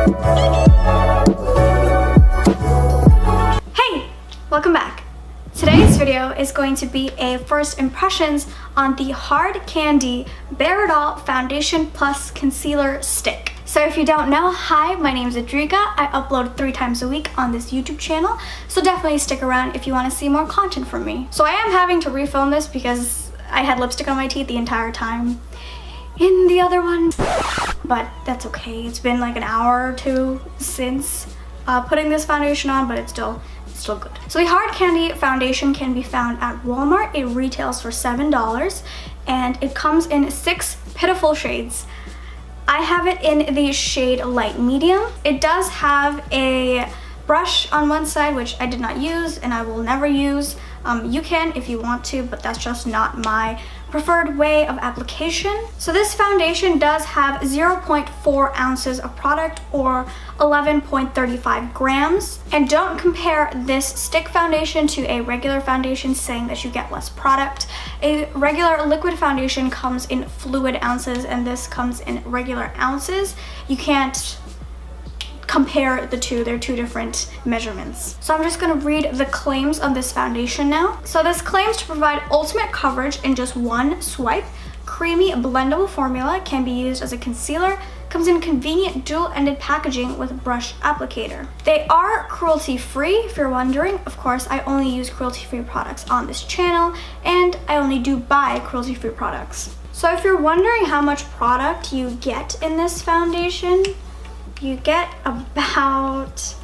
Hey, welcome back. Today's video is going to be a first impressions on the Hard Candy Bare It All Foundation Plus Concealer Stick. So if you don't know, hi, my name is Adrika. I upload 3 times a week on this YouTube channel, so definitely stick around if you want to see more content from me. So I am having to refilm this because I had lipstick on my teeth the entire time in the other one, but that's okay. It's been like an hour or 2 since putting this foundation on, but it's still good. So the Hard Candy foundation can be found at Walmart. It retails for $7 and it comes in 6 pitiful shades. I have it in the shade light medium. It does have a brush on one side, which I did not use and I will never use. You can if you want to, but that's just not my preferred way of application. So this foundation does have 0.4 ounces of product or 11.35 grams. And don't compare this stick foundation to a regular foundation saying that you get less product. A regular liquid foundation comes in fluid ounces and this comes in regular ounces. You can't compare the two, they're 2 different measurements. So I'm just gonna read the claims of this foundation now. So this claims to provide ultimate coverage in just 1 swipe. Creamy blendable formula, can be used as a concealer, comes in convenient dual-ended packaging with brush applicator. They are cruelty-free, if you're wondering. Of course, I only use cruelty-free products on this channel and I only do buy cruelty-free products. So if you're wondering how much product you get in this foundation, you get about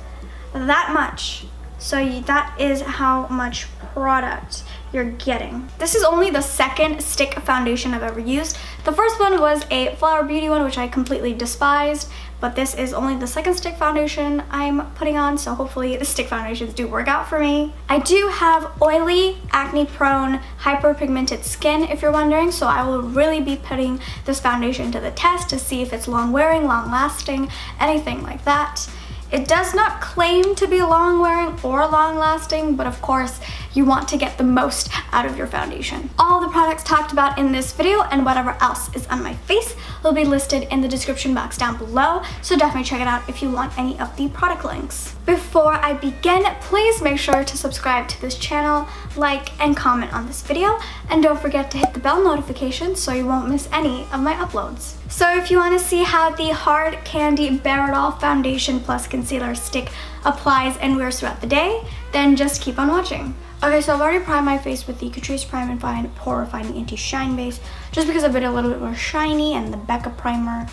that much. So that is how much product you're getting. This is only the 2nd stick foundation I've ever used. The first one was a Flower Beauty one, which I completely despised, but this is only the 2nd stick foundation I'm putting on, so hopefully the stick foundations do work out for me. I do have oily, acne-prone, hyperpigmented skin, if you're wondering, so I will really be putting this foundation to the test to see if it's long-wearing, long-lasting, anything like that. It does not claim to be long-wearing or long-lasting, but of course, you want to get the most out of your foundation. All the products talked about in this video and whatever else is on my face will be listed in the description box down below, so definitely check it out if you want any of the product links. Before I begin, please make sure to subscribe to this channel, like and comment on this video, and don't forget to hit the bell notification so you won't miss any of my uploads. So if you want to see how the Hard Candy Bare It All Foundation Plus Concealer Stick applies and wears throughout the day, then just keep on watching. Okay, so I've already primed my face with the Catrice Prime and Fine Pore Refining Anti-Shine Base, just because I've been a little bit more shiny, and the Becca primer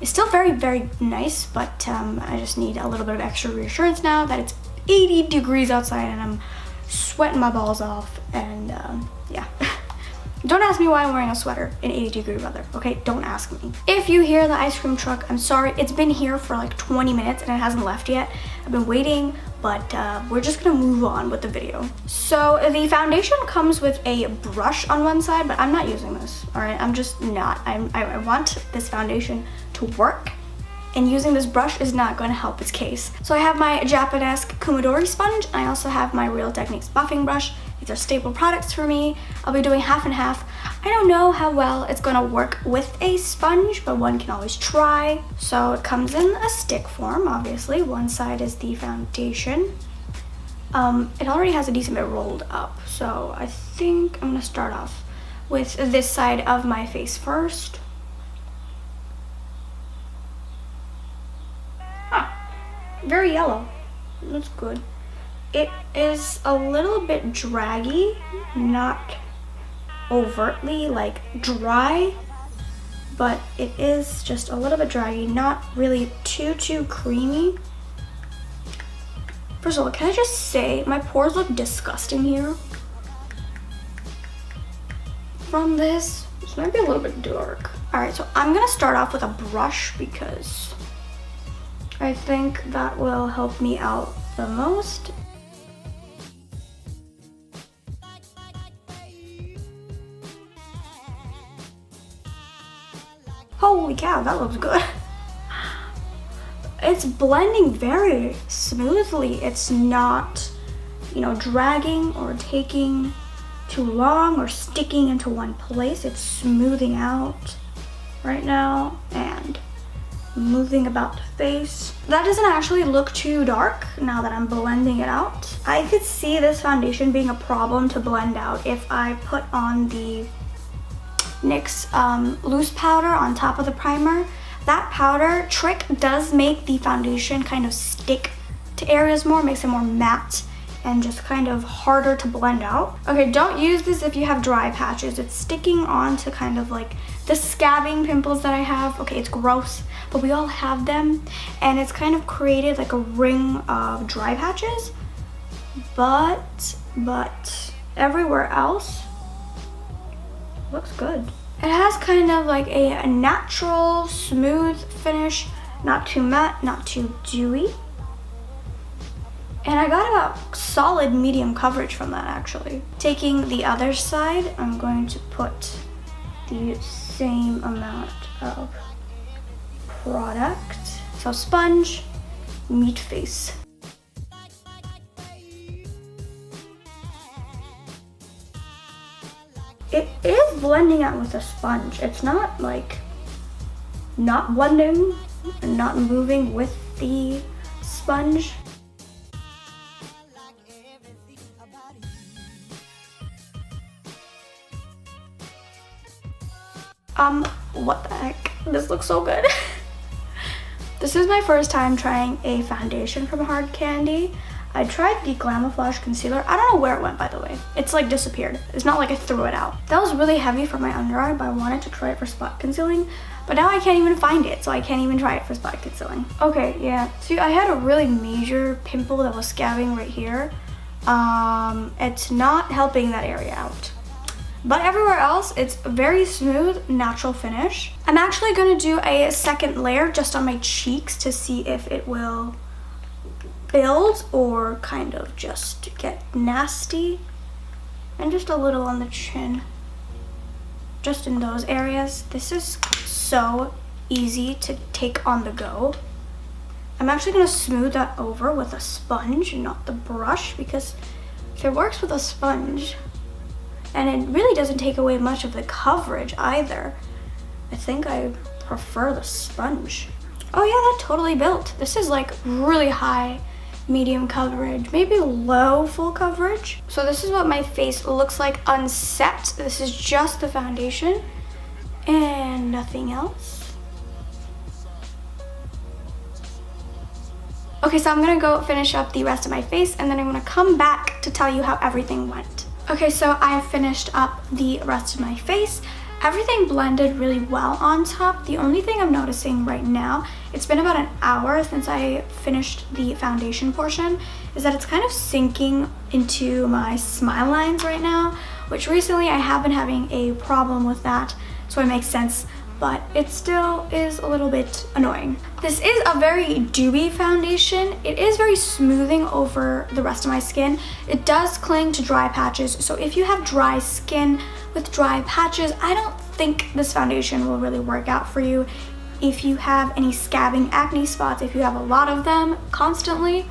is still very, very nice, but I just need a little bit of extra reassurance now that it's 80 degrees outside and I'm sweating my balls off, and yeah. Don't ask me why I'm wearing a sweater in 80-degree weather, okay? Don't ask me. If you hear the ice cream truck, I'm sorry. It's been here for like 20 minutes and it hasn't left yet. I've been waiting, but we're just gonna move on with the video. So the foundation comes with a brush on one side, but I'm not using this, all right? I'm just not. I want this foundation to work, and using this brush is not going to help its case. So I have my Japanese Kumidori sponge, and I also have my Real Techniques buffing brush. These are staple products for me. I'll be doing half and half. I don't know how well it's going to work with a sponge, but one can always try. So it comes in a stick form, obviously. One side is the foundation. It already has a decent bit rolled up, so I think I'm going to start off with this side of my face first. Very yellow. That's good. It is a little bit draggy, not overtly like dry, but it is just a little bit draggy, not really too creamy. First of all, can I just say my pores look disgusting here from this. This might be a little bit dark. All right, so I'm gonna start off with a brush because I think that will help me out the most. Holy cow, that looks good. It's blending very smoothly. It's not, you know, dragging or taking too long or sticking into one place. It's smoothing out right now, and moving about the face. That doesn't actually look too dark now that I'm blending it out. I could see this foundation being a problem to blend out if I put on the NYX loose powder on top of the primer. That powder trick does make the foundation kind of stick to areas more, makes it more matte and just kind of harder to blend out. Okay, don't use this if you have dry patches. It's sticking on to kind of like the scabbing pimples that I have. Okay, it's gross, but we all have them, and it's kind of created like a ring of dry patches, but everywhere else looks good. It has kind of like a natural smooth finish, not too matte, not too dewy. And I got about solid medium coverage from that actually. Taking the other side, I'm going to put the same amount of product. So sponge, meat face. It is blending out with a sponge. It's not like not blending and not moving with the sponge. What the heck? This looks so good. This is my first time trying a foundation from Hard Candy. I tried the Glamouflage concealer. I don't know where it went, by the way. It's like disappeared. It's not like I threw it out. That was really heavy for my under eye, but I wanted to try it for spot concealing. But now I can't even find it, so I can't even try it for spot concealing. Okay, yeah. See, I had a really major pimple that was scabbing right here. It's not helping that area out. But everywhere else, it's very smooth, natural finish. I'm actually gonna do a second layer just on my cheeks to see if it will build or kind of just get nasty. And just a little on the chin. Just in those areas. This is so easy to take on the go. I'm actually gonna smooth that over with a sponge, not the brush, because if it works with a sponge, and it really doesn't take away much of the coverage either, I think I prefer the sponge. Oh yeah, that totally built. This is like really high medium coverage, maybe low full coverage. So this is what my face looks like unset. This is just the foundation and nothing else. Okay, so I'm gonna go finish up the rest of my face and then I'm gonna come back to tell you how everything went. Okay, so I finished up the rest of my face. Everything blended really well on top. The only thing I'm noticing right now, it's been about an hour since I finished the foundation portion, is that it's kind of sinking into my smile lines right now, which recently I have been having a problem with that, so it makes sense, but it still is a little bit annoying. This is a very dewy foundation. It is very smoothing over the rest of my skin. It does cling to dry patches, so if you have dry skin with dry patches, I don't think this foundation will really work out for you. If you have any scabbing acne spots, if you have a lot of them constantly,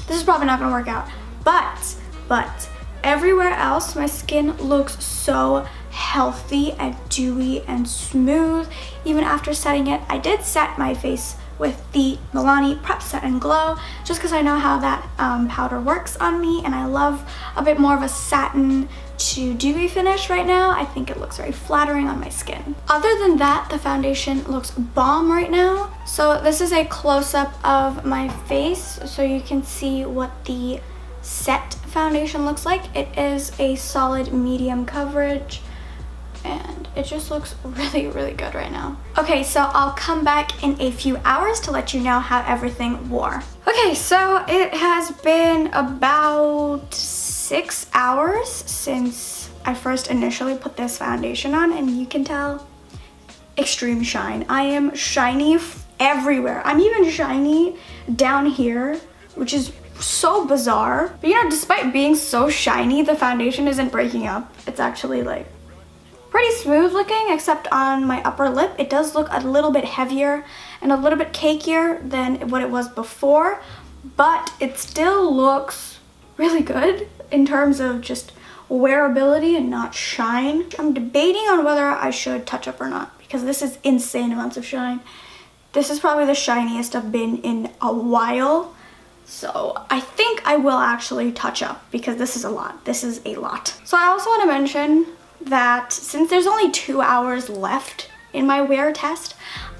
this is probably not gonna work out. But everywhere else, my skin looks so healthy and dewy and smooth. Even after setting it, I did set my face with the Milani Prep Set and Glow just because I know how that powder works on me, and I love a bit more of a satin to dewy finish right now. I think it looks very flattering on my skin. Other than that, the foundation looks bomb right now. So this is a close-up of my face so you can see what the set foundation looks like. It is a solid medium coverage and it just looks really, really good right now. Okay, so I'll come back in a few hours to let you know how everything wore. Okay, so it has been about 6 hours since I first initially put this foundation on, and you can tell, extreme shine. I am shiny everywhere. I'm even shiny down here, which is so bizarre. But you know, despite being so shiny, the foundation isn't breaking up. It's actually like pretty smooth looking, except on my upper lip. It does look a little bit heavier and a little bit cakier than what it was before, but it still looks really good in terms of just wearability and not shine. I'm debating on whether I should touch up or not because this is insane amounts of shine This is probably the shiniest I've been in a while. So I think I will actually touch up because this is a lot. This is a lot. So I also want to mention that since there's only 2 hours left in my wear test,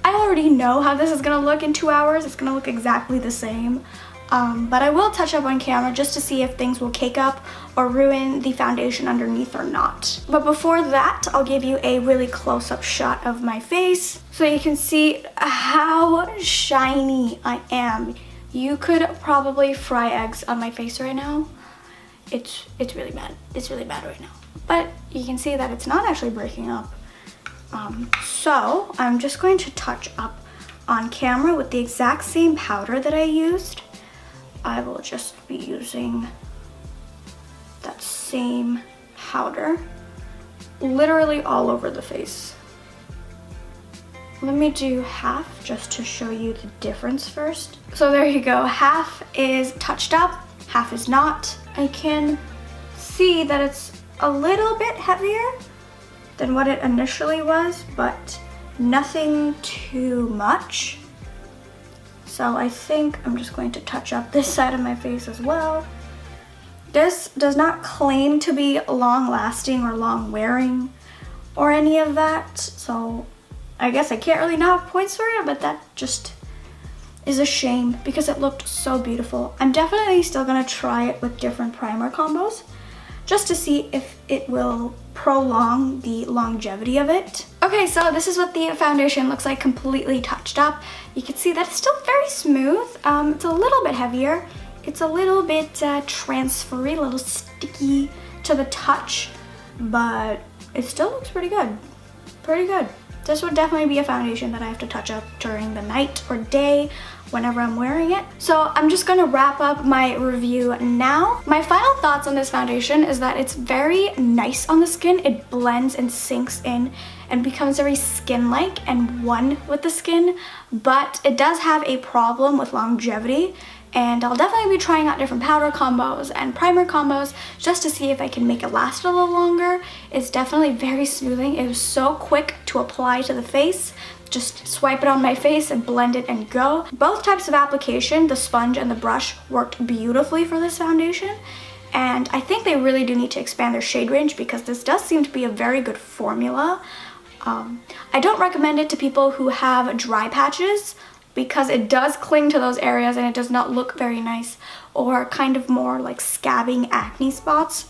I already know how this is going to look in 2 hours. It's going to look exactly the same. But I will touch up on camera just to see if things will cake up or ruin the foundation underneath or not. But before that, I'll give you a really close-up shot of my face so you can see how shiny I am. You could probably fry eggs on my face right now. It's really bad. It's really bad right now. But you can see that it's not actually breaking up. So I'm just going to touch up on camera with the exact same powder that I used. I will just be using that same powder literally all over the face. Let me do half just to show you the difference first. So there you go, half is touched up, half is not. I can see that it's a little bit heavier than what it initially was, but nothing too much. So I think I'm just going to touch up this side of my face as well. This does not claim to be long lasting or long wearing or any of that. So I guess I can't really knock points for it, but that just is a shame because it looked so beautiful. I'm definitely still gonna try it with different primer combos just to see if it will prolong the longevity of it. Okay, so this is what the foundation looks like completely touched up. You can see that it's still very smooth. It's a little bit heavier. It's a little bit transfery, a little sticky to the touch, but it still looks pretty good. Pretty good. This would definitely be a foundation that I have to touch up during the night or day whenever I'm wearing it. So I'm just gonna wrap up my review now. My final thoughts on this foundation is that it's very nice on the skin. It blends and sinks in and becomes very skin-like and one with the skin, but it does have a problem with longevity. And I'll definitely be trying out different powder combos and primer combos just to see if I can make it last a little longer. It's definitely very smoothing. It was so quick to apply to the face. Just swipe it on my face and blend it and go. Both types of application, the sponge and the brush, worked beautifully for this foundation. And I think they really do need to expand their shade range because this does seem to be a very good formula. I don't recommend it to people who have dry patches because it does cling to those areas and it does not look very nice, or kind of more like scabbing acne spots.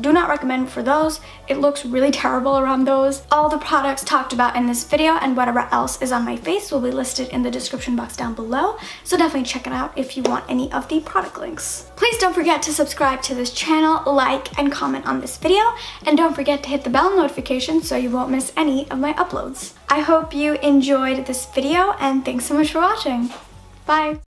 Do not recommend for those. It looks really terrible around those. All the products talked about in this video and whatever else is on my face will be listed in the description box down below, so definitely check it out if you want any of the product links. Please don't forget to subscribe to this channel, like, and comment on this video, and don't forget to hit the bell notification so you won't miss any of my uploads. I hope you enjoyed this video, and thanks so much for watching. Bye!